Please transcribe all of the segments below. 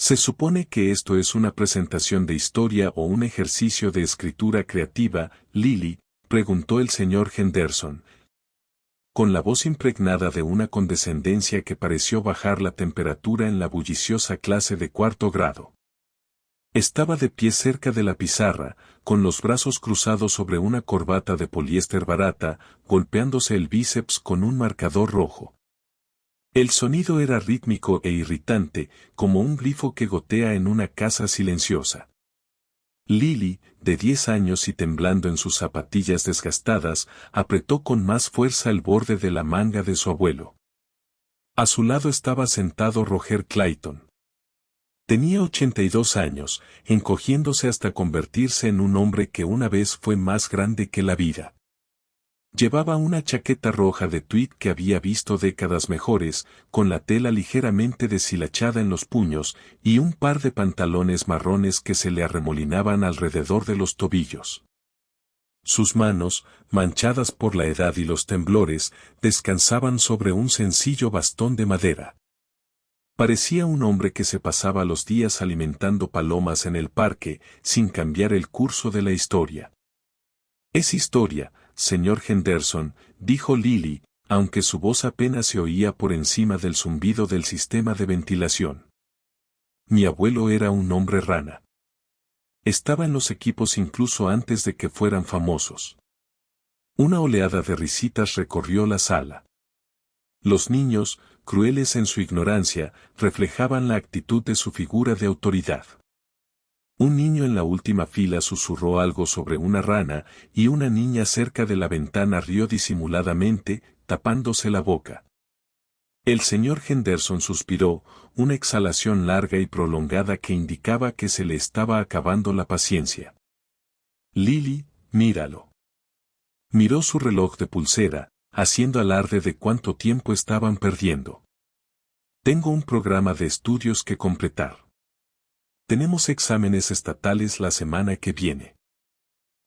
¿Se supone que esto es una presentación de historia o un ejercicio de escritura creativa, Lily?, preguntó el señor Henderson, con la voz impregnada de una condescendencia que pareció bajar la temperatura en la bulliciosa clase de cuarto grado. Estaba de pie cerca de la pizarra, con los brazos cruzados sobre una corbata de poliéster barata, golpeándose el bíceps con un marcador rojo. El sonido era rítmico e irritante, como un grifo que gotea en una casa silenciosa. Lily, de 10 años y temblando en sus zapatillas desgastadas, apretó con más fuerza el borde de la manga de su abuelo. A su lado estaba sentado Roger Clayton. Tenía 82 años, encogiéndose hasta convertirse en un hombre que una vez fue más grande que la vida. Llevaba una chaqueta roja de tweed que había visto décadas mejores, con la tela ligeramente deshilachada en los puños, y un par de pantalones marrones que se le arremolinaban alrededor de los tobillos. Sus manos, manchadas por la edad y los temblores, descansaban sobre un sencillo bastón de madera. Parecía un hombre que se pasaba los días alimentando palomas en el parque, sin cambiar el curso de la historia. Es historia, señor Henderson, dijo Lily, aunque su voz apenas se oía por encima del zumbido del sistema de ventilación. Mi abuelo era un hombre rana. Estaba en los equipos incluso antes de que fueran famosos. Una oleada de risitas recorrió la sala. Los niños, crueles en su ignorancia, reflejaban la actitud de su figura de autoridad. Un niño en la última fila susurró algo sobre una rana, y una niña cerca de la ventana rió disimuladamente, tapándose la boca. El señor Henderson suspiró, una exhalación larga y prolongada que indicaba que se le estaba acabando la paciencia. Lily, míralo. Miró su reloj de pulsera, haciendo alarde de cuánto tiempo estaban perdiendo. Tengo un programa de estudios que completar. Tenemos exámenes estatales la semana que viene.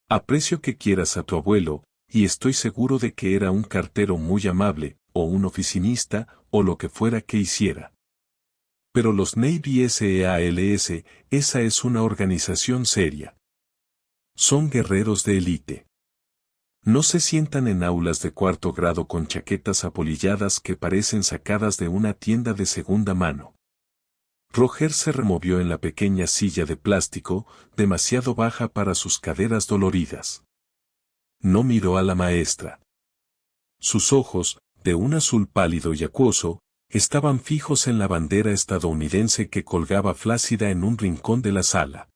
Aprecio que quieras a tu abuelo, y estoy seguro de que era un cartero muy amable, o un oficinista, o lo que fuera que hiciera. Pero los Navy SEALs, esa es una organización seria. Son guerreros de élite. No se sientan en aulas de cuarto grado con chaquetas apolilladas que parecen sacadas de una tienda de segunda mano. Roger se removió en la pequeña silla de plástico, demasiado baja para sus caderas doloridas. No miró a la maestra. Sus ojos, de un azul pálido y acuoso, estaban fijos en la bandera estadounidense que colgaba flácida en un rincón de la sala.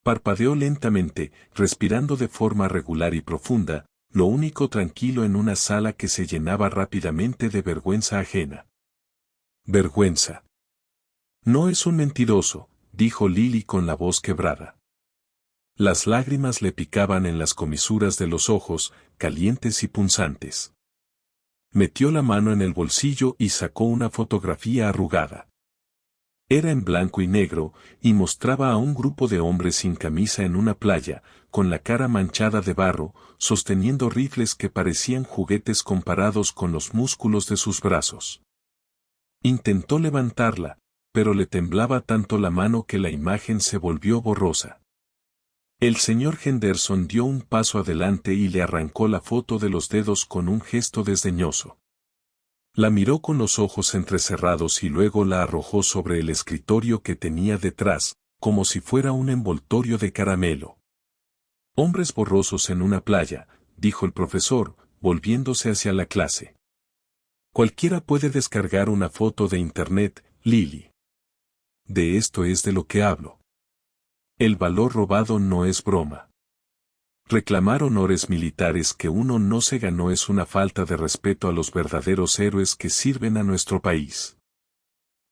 Parpadeó lentamente, respirando de forma regular y profunda, lo único tranquilo en una sala que se llenaba rápidamente de vergüenza ajena. Vergüenza. No es un mentiroso, dijo Lily con la voz quebrada. Las lágrimas le picaban en las comisuras de los ojos, calientes y punzantes. Metió la mano en el bolsillo y sacó una fotografía arrugada. Era en blanco y negro, y mostraba a un grupo de hombres sin camisa en una playa, con la cara manchada de barro, sosteniendo rifles que parecían juguetes comparados con los músculos de sus brazos. Intentó levantarla, pero le temblaba tanto la mano que la imagen se volvió borrosa. El señor Henderson dio un paso adelante y le arrancó la foto de los dedos con un gesto desdeñoso. La miró con los ojos entrecerrados y luego la arrojó sobre el escritorio que tenía detrás, como si fuera un envoltorio de caramelo. Hombres borrosos en una playa, dijo el profesor, volviéndose hacia la clase. Cualquiera puede descargar una foto de internet, Lily. De esto es de lo que hablo. El valor robado no es broma. Reclamar honores militares que uno no se ganó es una falta de respeto a los verdaderos héroes que sirven a nuestro país.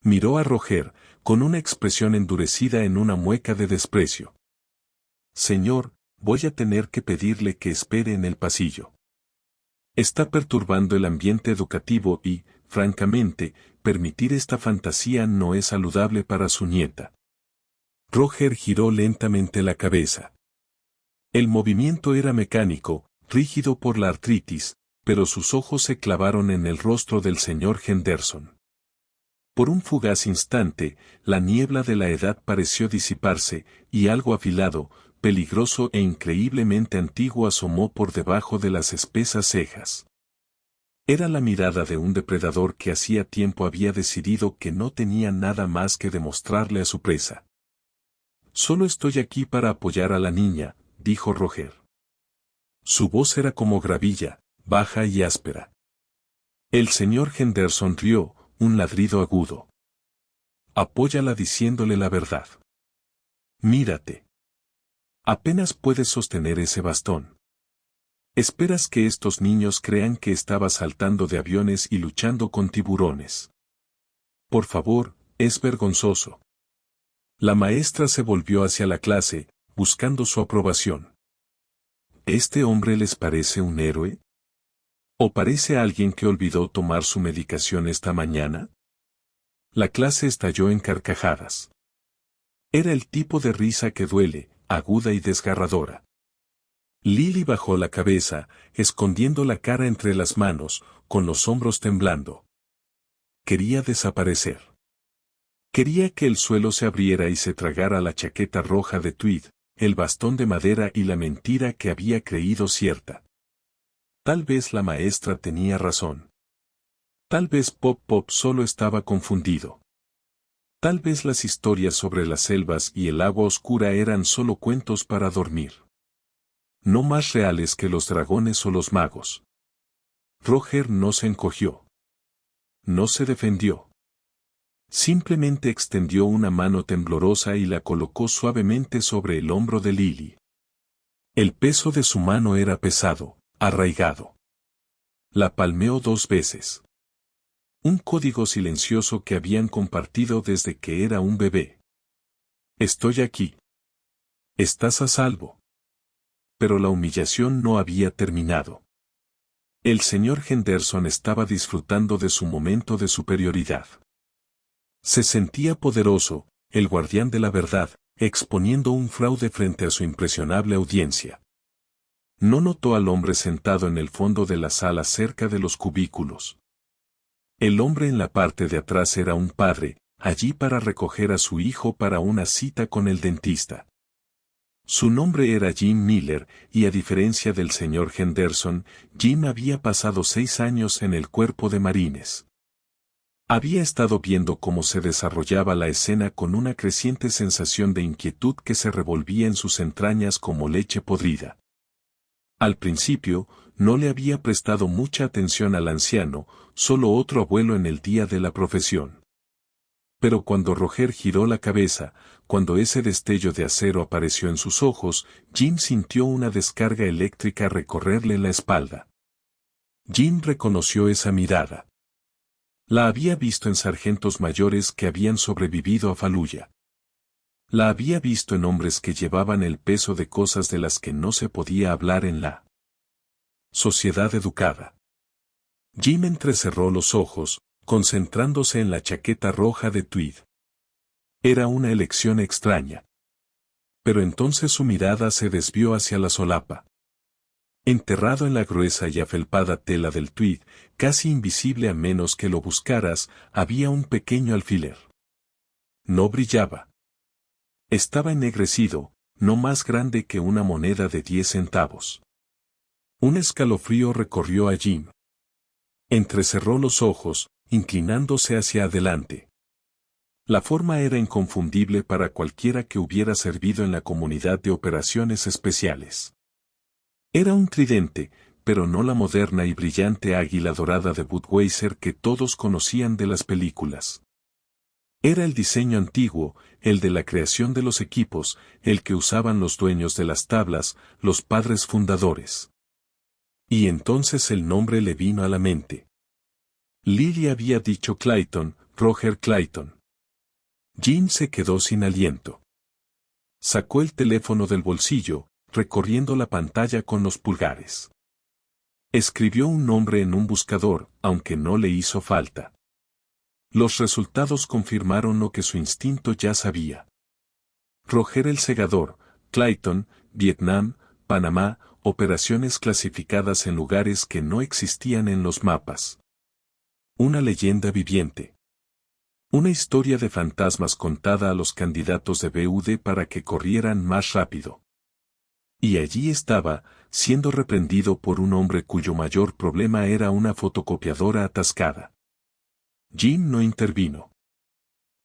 Miró a Roger, con una expresión endurecida en una mueca de desprecio. Señor, voy a tener que pedirle que espere en el pasillo. Está perturbando el ambiente educativo y, francamente, permitir esta fantasía no es saludable para su nieta. Roger giró lentamente la cabeza. El movimiento era mecánico, rígido por la artritis, pero sus ojos se clavaron en el rostro del señor Henderson. Por un fugaz instante, la niebla de la edad pareció disiparse, y algo afilado, peligroso e increíblemente antiguo asomó por debajo de las espesas cejas. Era la mirada de un depredador que hacía tiempo había decidido que no tenía nada más que demostrarle a su presa. «Solo estoy aquí para apoyar a la niña», dijo Roger. Su voz era como gravilla, baja y áspera. El señor Henderson rió, un ladrido agudo. «Apóyala diciéndole la verdad. Mírate. Apenas puedes sostener ese bastón. Esperas que estos niños crean que estabas saltando de aviones y luchando con tiburones. Por favor, es vergonzoso». La maestra se volvió hacia la clase, buscando su aprobación. ¿Este hombre les parece un héroe? ¿O parece alguien que olvidó tomar su medicación esta mañana? La clase estalló en carcajadas. Era el tipo de risa que duele, aguda y desgarradora. Lily bajó la cabeza, escondiendo la cara entre las manos, con los hombros temblando. Quería desaparecer. Quería que el suelo se abriera y se tragara la chaqueta roja de tweed, el bastón de madera y la mentira que había creído cierta. Tal vez la maestra tenía razón. Tal vez Pop Pop solo estaba confundido. Tal vez las historias sobre las selvas y el agua oscura eran solo cuentos para dormir. No más reales que los dragones o los magos. Roger no se encogió. No se defendió. Simplemente extendió una mano temblorosa y la colocó suavemente sobre el hombro de Lily. El peso de su mano era pesado, arraigado. La palmeó 2 veces. Un código silencioso que habían compartido desde que era un bebé. «Estoy aquí. Estás a salvo». Pero la humillación no había terminado. El señor Henderson estaba disfrutando de su momento de superioridad. Se sentía poderoso, el guardián de la verdad, exponiendo un fraude frente a su impresionable audiencia. No notó al hombre sentado en el fondo de la sala cerca de los cubículos. El hombre en la parte de atrás era un padre, allí para recoger a su hijo para una cita con el dentista. Su nombre era Jim Miller, y a diferencia del señor Henderson, Jim había pasado 6 años en el cuerpo de marines. Había estado viendo cómo se desarrollaba la escena con una creciente sensación de inquietud que se revolvía en sus entrañas como leche podrida. Al principio, no le había prestado mucha atención al anciano, solo otro abuelo en el día de la profesión. Pero cuando Roger giró la cabeza, cuando ese destello de acero apareció en sus ojos, Jim sintió una descarga eléctrica recorrerle la espalda. Jim reconoció esa mirada. La había visto en sargentos mayores que habían sobrevivido a Fallujah. La había visto en hombres que llevaban el peso de cosas de las que no se podía hablar en la sociedad educada. Jim entrecerró los ojos, concentrándose en la chaqueta roja de tweed. Era una elección extraña. Pero entonces su mirada se desvió hacia la solapa. Enterrado en la gruesa y afelpada tela del tweed, casi invisible a menos que lo buscaras, había un pequeño alfiler. No brillaba. Estaba ennegrecido, no más grande que una moneda de 10 centavos. Un escalofrío recorrió a Jim. Entrecerró los ojos, inclinándose hacia adelante. La forma era inconfundible para cualquiera que hubiera servido en la comunidad de operaciones especiales. Era un tridente, pero no la moderna y brillante águila dorada de Budweiser que todos conocían de las películas. Era el diseño antiguo, el de la creación de los equipos, el que usaban los dueños de las tablas, los padres fundadores. Y entonces el nombre le vino a la mente. Lily había dicho Clayton, Roger Clayton. Jim se quedó sin aliento. Sacó el teléfono del bolsillo, recorriendo la pantalla con los pulgares. Escribió un nombre en un buscador, aunque no le hizo falta. Los resultados confirmaron lo que su instinto ya sabía. Roger el Segador, Clayton, Vietnam, Panamá, operaciones clasificadas en lugares que no existían en los mapas. Una leyenda viviente. Una historia de fantasmas contada a los candidatos de BUD para que corrieran más rápido. Y allí estaba, siendo reprendido por un hombre cuyo mayor problema era una fotocopiadora atascada. Jim no intervino.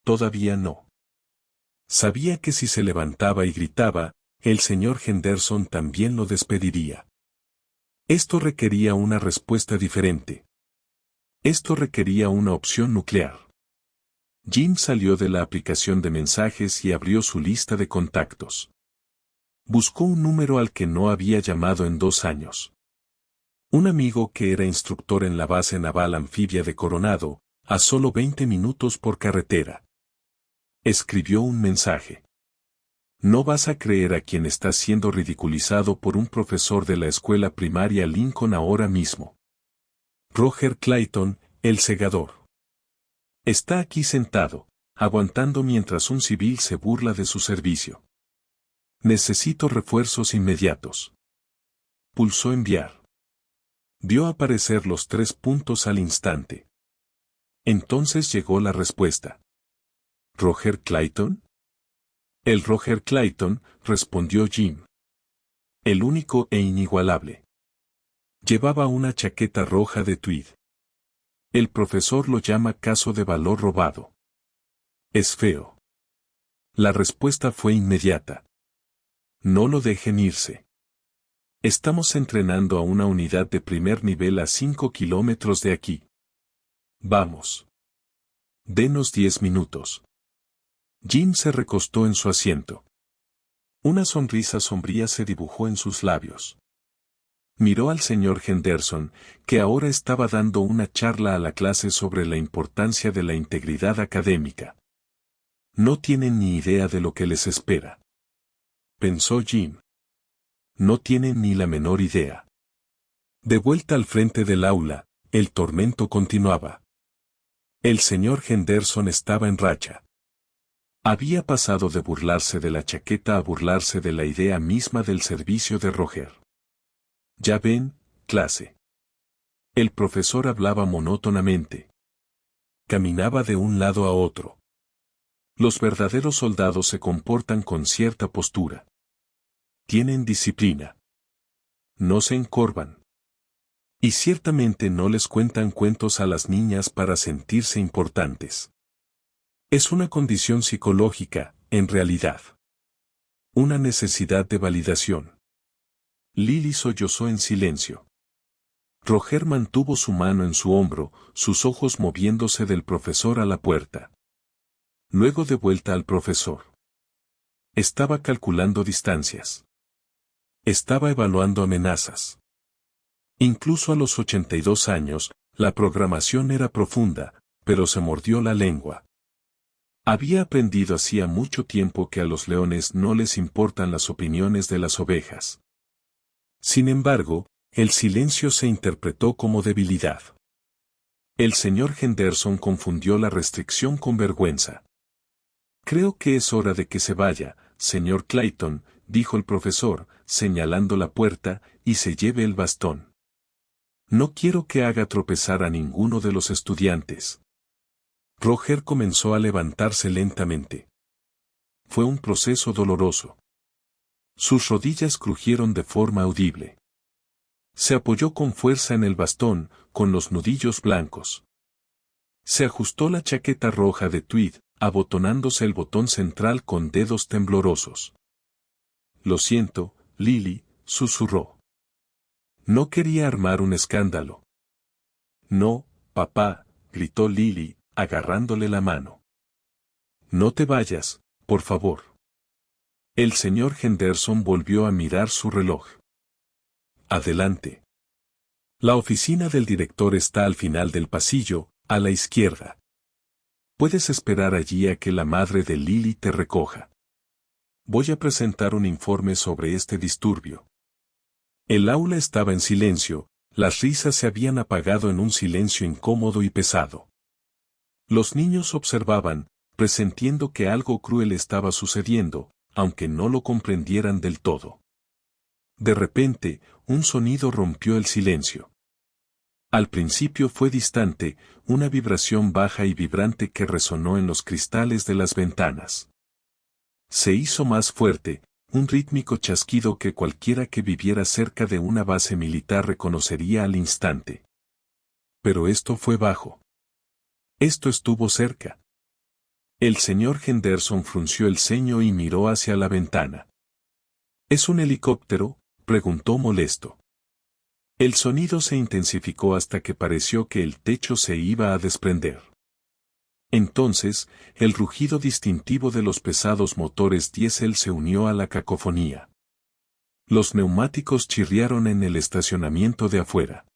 Todavía no. Sabía que si se levantaba y gritaba, el señor Henderson también lo despediría. Esto requería una respuesta diferente. Esto requería una opción nuclear. Jim salió de la aplicación de mensajes y abrió su lista de contactos. Buscó un número al que no había llamado en 2 años. Un amigo que era instructor en la base naval anfibia de Coronado, a solo 20 minutos por carretera. Escribió un mensaje. No vas a creer a quien está siendo ridiculizado por un profesor de la escuela primaria Lincoln ahora mismo. Roger Clayton, el segador. Está aquí sentado, aguantando mientras un civil se burla de su servicio. Necesito refuerzos inmediatos. Pulsó enviar. Vio aparecer los 3 puntos al instante. Entonces llegó la respuesta. ¿Roger Clayton? El Roger Clayton, respondió Jim. El único e inigualable. Llevaba una chaqueta roja de tweed. El profesor lo llama caso de valor robado. Es feo. La respuesta fue inmediata. No lo dejen irse. Estamos entrenando a una unidad de primer nivel a 5 kilómetros de aquí. Vamos. Denos 10 minutos. Jim se recostó en su asiento. Una sonrisa sombría se dibujó en sus labios. Miró al señor Henderson, que ahora estaba dando una charla a la clase sobre la importancia de la integridad académica. No tienen ni idea de lo que les espera. Pensó Jim. No tienen ni la menor idea. De vuelta al frente del aula, el tormento continuaba. El señor Henderson estaba en racha. Había pasado de burlarse de la chaqueta a burlarse de la idea misma del servicio de Roger. Ya ven, clase. El profesor hablaba monótonamente. Caminaba de un lado a otro. Los verdaderos soldados se comportan con cierta postura. Tienen disciplina. No se encorvan. Y ciertamente no les cuentan cuentos a las niñas para sentirse importantes. Es una condición psicológica, en realidad. Una necesidad de validación. Lily sollozó en silencio. Roger mantuvo su mano en su hombro, sus ojos moviéndose del profesor a la puerta. Luego de vuelta al profesor. Estaba calculando distancias. Estaba evaluando amenazas. Incluso a los 82 años, la programación era profunda, pero se mordió la lengua. Había aprendido hacía mucho tiempo que a los leones no les importan las opiniones de las ovejas. Sin embargo, el silencio se interpretó como debilidad. El señor Henderson confundió la restricción con vergüenza. Creo que es hora de que se vaya, señor Clayton, dijo el profesor, señalando la puerta, y se lleve el bastón. No quiero que haga tropezar a ninguno de los estudiantes. Roger comenzó a levantarse lentamente. Fue un proceso doloroso. Sus rodillas crujieron de forma audible. Se apoyó con fuerza en el bastón, con los nudillos blancos. Se ajustó la chaqueta roja de tweed, abotonándose el botón central con dedos temblorosos. Lo siento, Lily, susurró. No quería armar un escándalo. No, papá, gritó Lily, agarrándole la mano. No te vayas, por favor. El señor Henderson volvió a mirar su reloj. Adelante. La oficina del director está al final del pasillo, a la izquierda. Puedes esperar allí a que la madre de Lily te recoja. Voy a presentar un informe sobre este disturbio. El aula estaba en silencio, las risas se habían apagado en un silencio incómodo y pesado. Los niños observaban, presintiendo que algo cruel estaba sucediendo, aunque no lo comprendieran del todo. De repente, un sonido rompió el silencio. Al principio fue distante, una vibración baja y vibrante que resonó en los cristales de las ventanas. Se hizo más fuerte, un rítmico chasquido que cualquiera que viviera cerca de una base militar reconocería al instante. Pero esto fue bajo. Esto estuvo cerca. El señor Henderson frunció el ceño y miró hacia la ventana. ¿Es un helicóptero?, preguntó molesto. El sonido se intensificó hasta que pareció que el techo se iba a desprender. Entonces, el rugido distintivo de los pesados motores diésel se unió a la cacofonía. Los neumáticos chirriaron en el estacionamiento de afuera.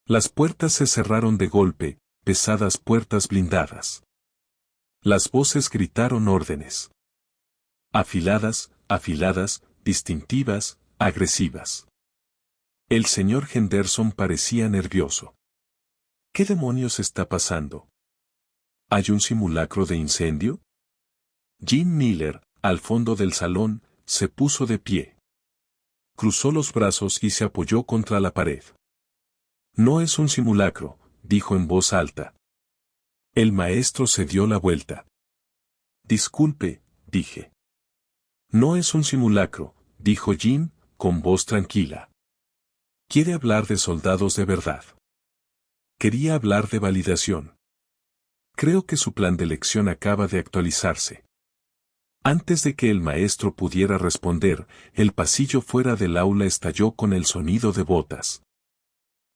Las puertas se cerraron de golpe, pesadas puertas blindadas. Las voces gritaron órdenes. Afiladas, afiladas, distintivas, agresivas. El señor Henderson parecía nervioso. ¿Qué demonios está pasando? ¿Hay un simulacro de incendio? Jim Miller, al fondo del salón, se puso de pie. Cruzó los brazos y se apoyó contra la pared. No es un simulacro, dijo en voz alta. El maestro se dio la vuelta. Disculpe, dije. No es un simulacro, dijo Jim, con voz tranquila. Quiere hablar de soldados de verdad. Quería hablar de validación. Creo que su plan de elección acaba de actualizarse. Antes de que el maestro pudiera responder, el pasillo fuera del aula estalló con el sonido de botas.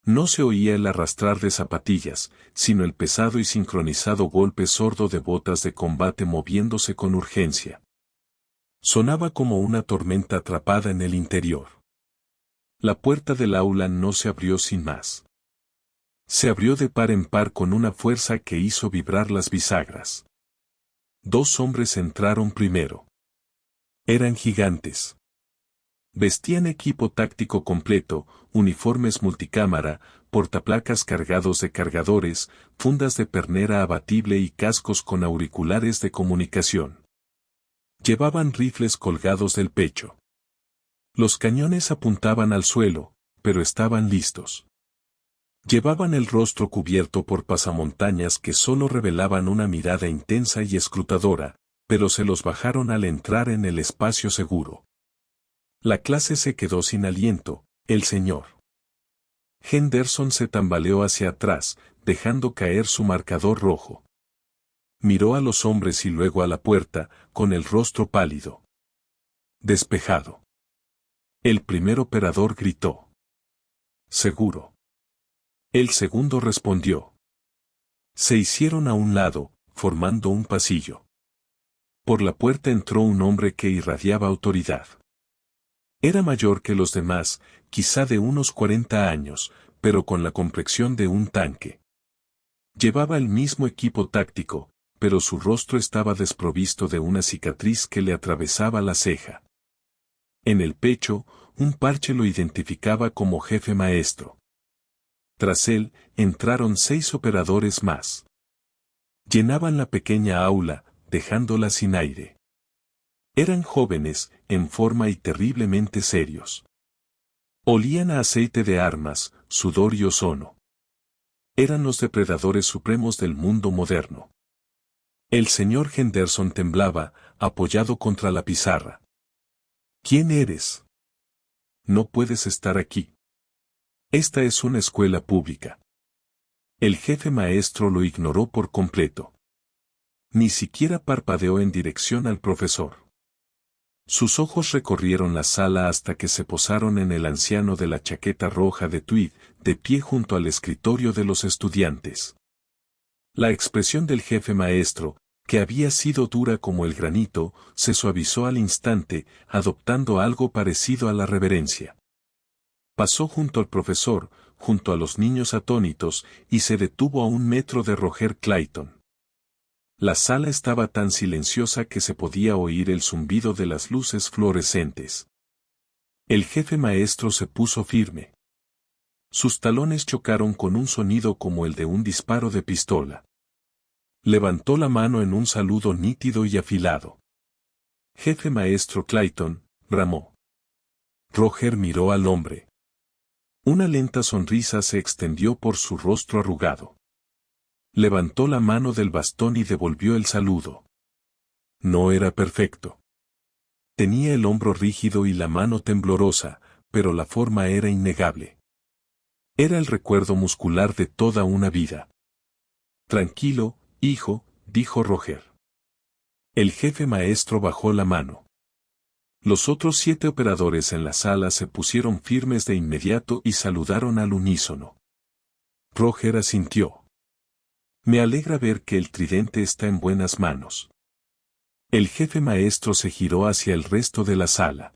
No se oía el arrastrar de zapatillas, sino el pesado y sincronizado golpe sordo de botas de combate moviéndose con urgencia. Sonaba como una tormenta atrapada en el interior. La puerta del aula no se abrió sin más. Se abrió de par en par con una fuerza que hizo vibrar las bisagras. Dos hombres entraron primero. Eran gigantes. Vestían equipo táctico completo, uniformes multicámara, portaplacas cargados de cargadores, fundas de pernera abatible y cascos con auriculares de comunicación. Llevaban rifles colgados del pecho. Los cañones apuntaban al suelo, pero estaban listos. Llevaban el rostro cubierto por pasamontañas que solo revelaban una mirada intensa y escrutadora, pero se los bajaron al entrar en el espacio seguro. La clase se quedó sin aliento, el señor Henderson se tambaleó hacia atrás, dejando caer su marcador rojo. Miró a los hombres y luego a la puerta, con el rostro pálido. Despejado. El primer operador gritó. Seguro. El segundo respondió. Se hicieron a un lado, formando un pasillo. Por la puerta entró un hombre que irradiaba autoridad. Era mayor que los demás, quizá de unos 40 años, pero con la complexión de un tanque. Llevaba el mismo equipo táctico, pero su rostro estaba desprovisto de una cicatriz que le atravesaba la ceja. En el pecho, un parche lo identificaba como jefe maestro. Tras él, entraron 6 operadores más. Llenaban la pequeña aula, dejándola sin aire. Eran jóvenes, en forma y terriblemente serios. Olían a aceite de armas, sudor y ozono. Eran los depredadores supremos del mundo moderno. El señor Henderson temblaba, apoyado contra la pizarra. ¿Quién eres? No puedes estar aquí. Esta es una escuela pública. El jefe maestro lo ignoró por completo. Ni siquiera parpadeó en dirección al profesor. Sus ojos recorrieron la sala hasta que se posaron en el anciano de la chaqueta roja de tweed, de pie junto al escritorio de los estudiantes. La expresión del jefe maestro, que había sido dura como el granito, se suavizó al instante, adoptando algo parecido a la reverencia. Pasó junto al profesor, junto a los niños atónitos, y se detuvo a 1 metro de Roger Clayton. La sala estaba tan silenciosa que se podía oír el zumbido de las luces fluorescentes. El jefe maestro se puso firme. Sus talones chocaron con un sonido como el de un disparo de pistola. Levantó la mano en un saludo nítido y afilado. Jefe maestro Clayton, bramó. Roger miró al hombre. Una lenta sonrisa se extendió por su rostro arrugado. Levantó la mano del bastón y devolvió el saludo. No era perfecto. Tenía el hombro rígido y la mano temblorosa, pero la forma era innegable. Era el recuerdo muscular de toda una vida. Tranquilo, hijo, dijo Roger. El jefe maestro bajó la mano. Los otros 7 operadores en la sala se pusieron firmes de inmediato y saludaron al unísono. Roger asintió. Me alegra ver que el tridente está en buenas manos. El jefe maestro se giró hacia el resto de la sala.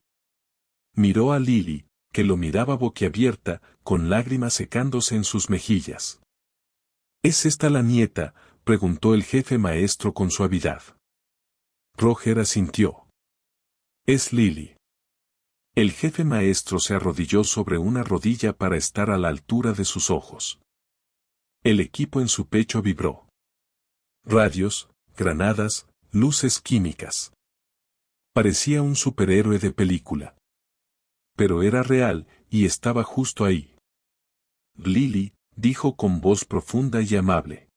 Miró a Lily, que lo miraba boquiabierta, con lágrimas secándose en sus mejillas. ¿Es esta la nieta?, preguntó el jefe maestro con suavidad. Roger asintió. Es Lily. El jefe maestro se arrodilló sobre una rodilla para estar a la altura de sus ojos. El equipo en su pecho vibró. Radios, granadas, luces químicas. Parecía un superhéroe de película. Pero era real, y estaba justo ahí. Lily, dijo con voz profunda y amable.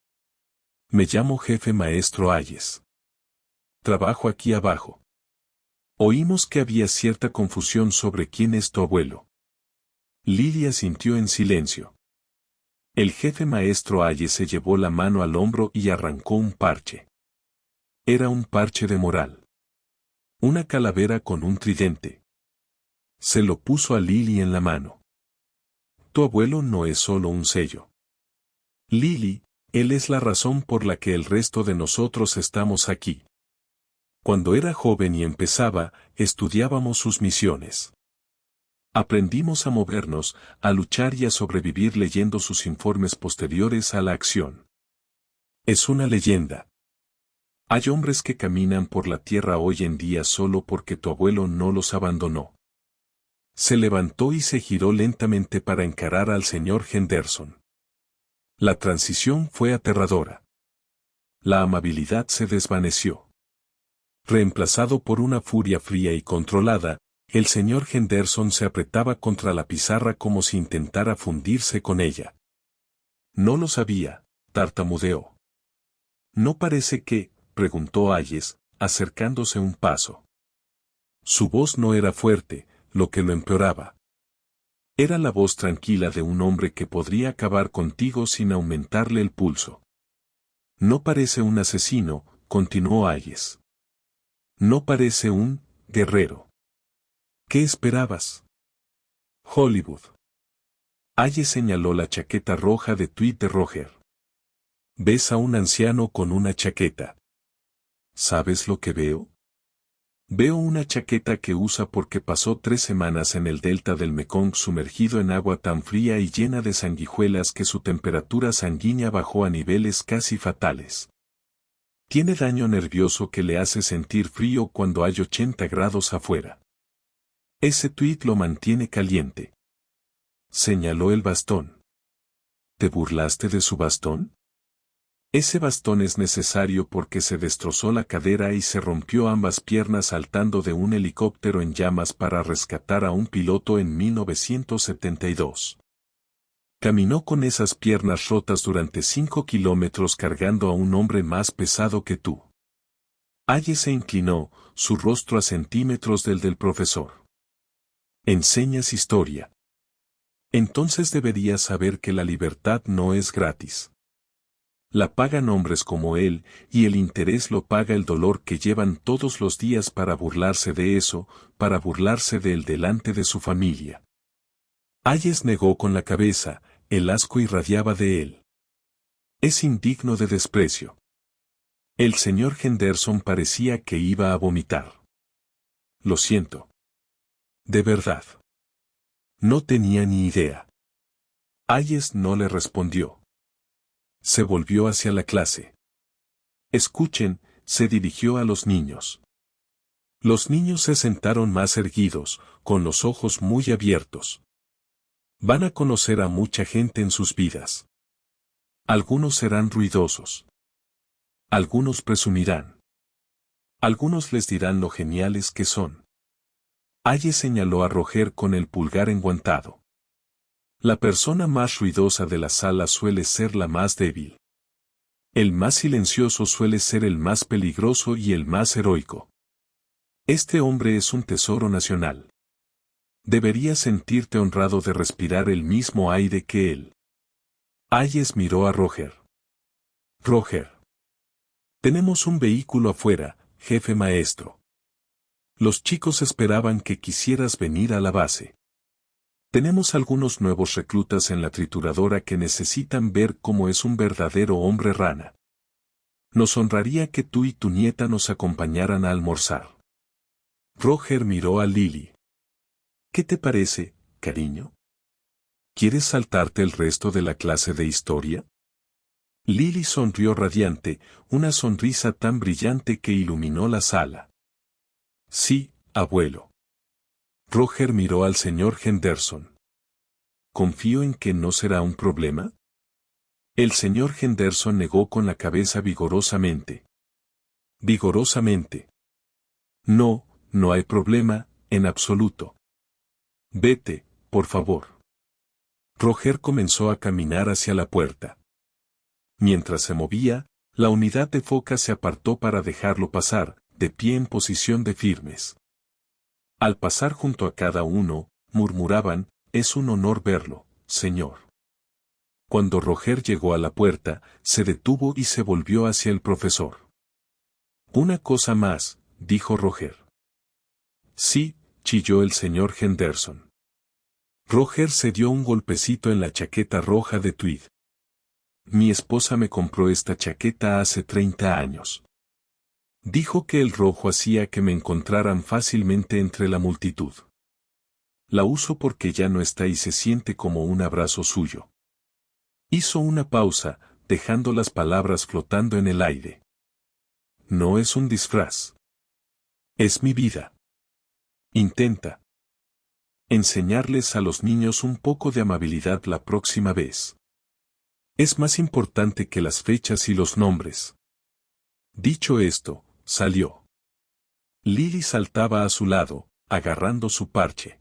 Me llamo jefe maestro Hayes. Trabajo aquí abajo. Oímos que había cierta confusión sobre quién es tu abuelo. Lily asintió en silencio. El jefe maestro Hayes se llevó la mano al hombro y arrancó un parche. Era un parche de moral. Una calavera con un tridente. Se lo puso a Lily en la mano. Tu abuelo no es solo un sello. Lily, él es la razón por la que el resto de nosotros estamos aquí. Cuando era joven y empezaba, estudiábamos sus misiones. Aprendimos a movernos, a luchar y a sobrevivir leyendo sus informes posteriores a la acción. Es una leyenda. Hay hombres que caminan por la tierra hoy en día solo porque tu abuelo no los abandonó. Se levantó y se giró lentamente para encarar al señor Henderson. La transición fue aterradora. La amabilidad se desvaneció. Reemplazado por una furia fría y controlada, el señor Henderson se apretaba contra la pizarra como si intentara fundirse con ella. No lo sabía, tartamudeó. ¿No parece que?, preguntó Hayes, acercándose un paso. Su voz no era fuerte, lo que lo empeoraba. Era la voz tranquila de un hombre que podría acabar contigo sin aumentarle el pulso. No parece un asesino, continuó Hayes. No parece un guerrero. ¿Qué esperabas? Hollywood. Hayes señaló la chaqueta roja de tweed de Roger. ¿Ves a un anciano con una chaqueta? ¿Sabes lo que veo? Veo una chaqueta que usa porque pasó 3 semanas en el delta del Mekong sumergido en agua tan fría y llena de sanguijuelas que su temperatura sanguínea bajó a niveles casi fatales. Tiene daño nervioso que le hace sentir frío cuando hay 80 grados afuera. Ese tuit lo mantiene caliente. Señaló el bastón. ¿Te burlaste de su bastón? Ese bastón es necesario porque se destrozó la cadera y se rompió ambas piernas saltando de un helicóptero en llamas para rescatar a un piloto en 1972. Caminó con esas piernas rotas durante 5 kilómetros cargando a un hombre más pesado que tú. Hayes se inclinó, su rostro a centímetros del profesor. Enseñas historia. Entonces deberías saber que la libertad no es gratis. La pagan hombres como él, y el interés lo paga el dolor que llevan todos los días para burlarse de eso, para burlarse de él delante de su familia. Hayes negó con la cabeza, el asco irradiaba de él. Es indigno de desprecio. El señor Henderson parecía que iba a vomitar. Lo siento. De verdad. No tenía ni idea. Hayes no le respondió. Se volvió hacia la clase. Escuchen, se dirigió a los niños. Los niños se sentaron más erguidos, con los ojos muy abiertos. Van a conocer a mucha gente en sus vidas. Algunos serán ruidosos. Algunos presumirán. Algunos les dirán lo geniales que son. Hayes señaló a Roger con el pulgar enguantado. La persona más ruidosa de la sala suele ser la más débil. El más silencioso suele ser el más peligroso y el más heroico. Este hombre es un tesoro nacional. Deberías sentirte honrado de respirar el mismo aire que él. Hayes miró a Roger. Roger. Tenemos un vehículo afuera, jefe maestro. Los chicos esperaban que quisieras venir a la base. Tenemos algunos nuevos reclutas en la trituradora que necesitan ver cómo es un verdadero hombre rana. Nos honraría que tú y tu nieta nos acompañaran a almorzar. Roger miró a Lily. ¿Qué te parece, cariño? ¿Quieres saltarte el resto de la clase de historia? Lily sonrió radiante, una sonrisa tan brillante que iluminó la sala. Sí, abuelo. Roger miró al señor Henderson. ¿Confío en que no será un problema? El señor Henderson negó con la cabeza vigorosamente. Vigorosamente. No, no hay problema, en absoluto. Vete, por favor. Roger comenzó a caminar hacia la puerta. Mientras se movía, la unidad de foca se apartó para dejarlo pasar, de pie en posición de firmes. Al pasar junto a cada uno, murmuraban, es un honor verlo, señor. Cuando Roger llegó a la puerta, se detuvo y se volvió hacia el profesor. Una cosa más, dijo Roger. Sí, chilló el señor Henderson. Roger se dio un golpecito en la chaqueta roja de tweed. Mi esposa me compró esta chaqueta hace 30 años. Dijo que el rojo hacía que me encontraran fácilmente entre la multitud. La uso porque ya no está y se siente como un abrazo suyo. Hizo una pausa, dejando las palabras flotando en el aire. No es un disfraz. Es mi vida. Intenta enseñarles a los niños un poco de amabilidad la próxima vez. Es más importante que las fechas y los nombres. Dicho esto, salió. Lily saltaba a su lado, agarrando su parche.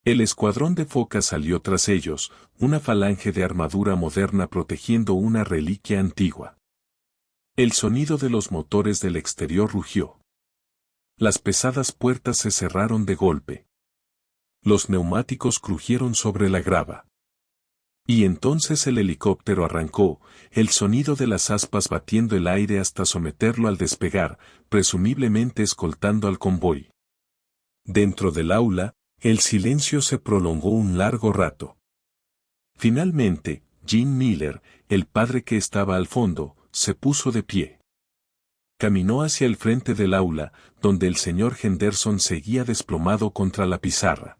El escuadrón de focas salió tras ellos, una falange de armadura moderna protegiendo una reliquia antigua. El sonido de los motores del exterior rugió. Las pesadas puertas se cerraron de golpe. Los neumáticos crujieron sobre la grava. Y entonces el helicóptero arrancó, el sonido de las aspas batiendo el aire hasta someterlo al despegar, presumiblemente escoltando al convoy. Dentro del aula, el silencio se prolongó un largo rato. Finalmente, Jim Miller, el padre que estaba al fondo, se puso de pie. Caminó hacia el frente del aula, donde el señor Henderson seguía desplomado contra la pizarra.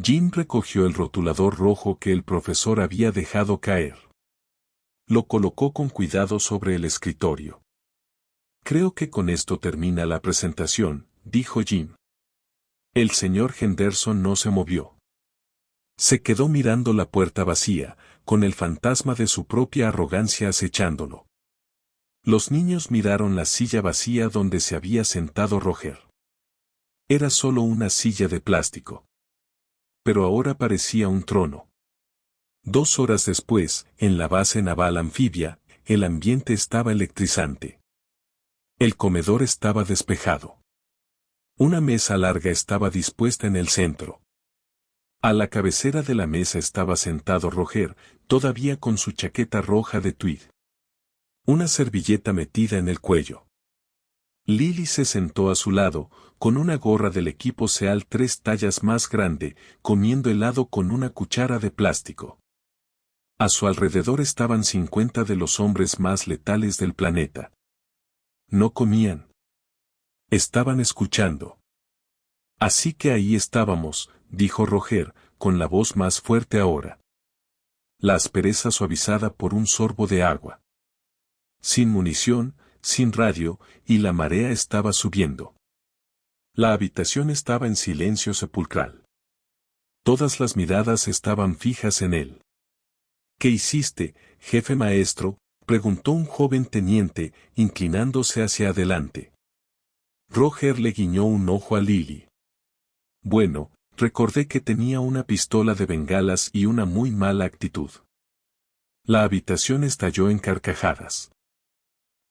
Jim recogió el rotulador rojo que el profesor había dejado caer. Lo colocó con cuidado sobre el escritorio. Creo que con esto termina la presentación, dijo Jim. El señor Henderson no se movió. Se quedó mirando la puerta vacía, con el fantasma de su propia arrogancia acechándolo. Los niños miraron la silla vacía donde se había sentado Roger. Era solo una silla de plástico. Pero ahora parecía un trono. 2 horas después, en la base naval anfibia, el ambiente estaba electrizante. El comedor estaba despejado. Una mesa larga estaba dispuesta en el centro. A la cabecera de la mesa estaba sentado Roger, todavía con su chaqueta roja de tweed. Una servilleta metida en el cuello. Lily se sentó a su lado, con una gorra del equipo SEAL 3 tallas más grande, comiendo helado con una cuchara de plástico. A su alrededor estaban 50 de los hombres más letales del planeta. No comían. Estaban escuchando. Así que ahí estábamos, dijo Roger, con la voz más fuerte ahora. La aspereza suavizada por un sorbo de agua. Sin munición, sin radio, y la marea estaba subiendo. La habitación estaba en silencio sepulcral. Todas las miradas estaban fijas en él. ¿Qué hiciste, jefe maestro?, preguntó un joven teniente, inclinándose hacia adelante. Roger le guiñó un ojo a Lily. Bueno, recordé que tenía una pistola de bengalas y una muy mala actitud. La habitación estalló en carcajadas.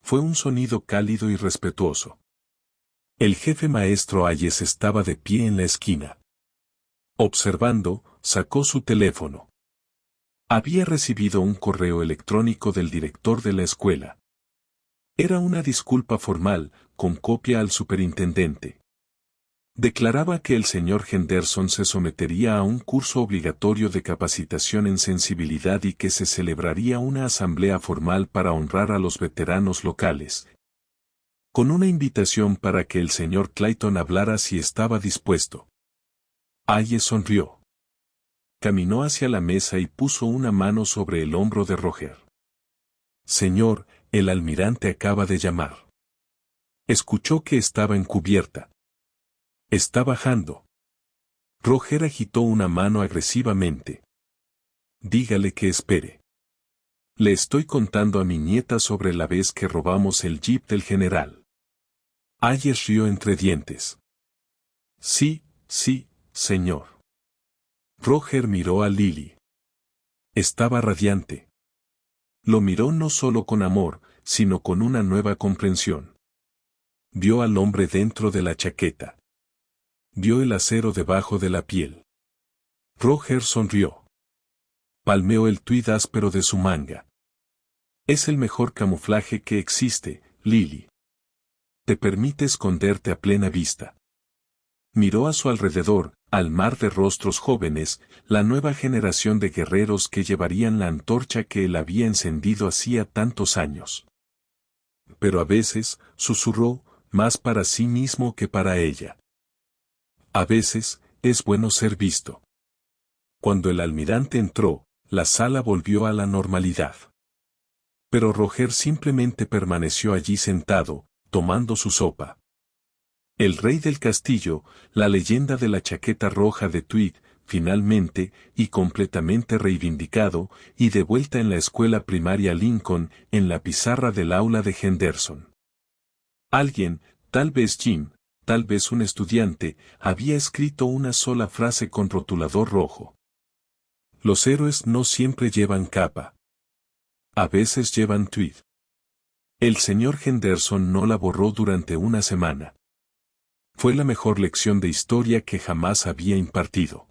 Fue un sonido cálido y respetuoso. El jefe maestro Hayes estaba de pie en la esquina. Observando, sacó su teléfono. Había recibido un correo electrónico del director de la escuela. Era una disculpa formal, con copia al superintendente. Declaraba que el señor Henderson se sometería a un curso obligatorio de capacitación en sensibilidad y que se celebraría una asamblea formal para honrar a los veteranos locales, con una invitación para que el señor Clayton hablara si estaba dispuesto. Hayes sonrió. Caminó hacia la mesa y puso una mano sobre el hombro de Roger. Señor, el almirante acaba de llamar. Escuchó que estaba en cubierta. Está bajando. Roger agitó una mano agresivamente. Dígale que espere. Le estoy contando a mi nieta sobre la vez que robamos el jeep del general. Hayes rió entre dientes. Sí, señor. Roger miró a Lily. Estaba radiante. Lo miró no solo con amor, sino con una nueva comprensión. Vio al hombre dentro de la chaqueta. Vio el acero debajo de la piel. Roger sonrió. Palmeó el tuit áspero de su manga. Es el mejor camuflaje que existe, Lily. Te permite esconderte a plena vista. Miró a su alrededor, al mar de rostros jóvenes, la nueva generación de guerreros que llevarían la antorcha que él había encendido hacía tantos años. Pero a veces, susurró, más para sí mismo que para ella. A veces, es bueno ser visto. Cuando el almirante entró, la sala volvió a la normalidad. Pero Roger simplemente permaneció allí sentado, tomando su sopa. El rey del castillo, la leyenda de la chaqueta roja de tweed, finalmente, y completamente reivindicado, y de vuelta en la escuela primaria Lincoln, en la pizarra del aula de Henderson. Alguien, tal vez Jim, tal vez un estudiante, había escrito una sola frase con rotulador rojo. Los héroes no siempre llevan capa. A veces llevan tweed. El señor Henderson no la borró durante una semana. Fue la mejor lección de historia que jamás había impartido.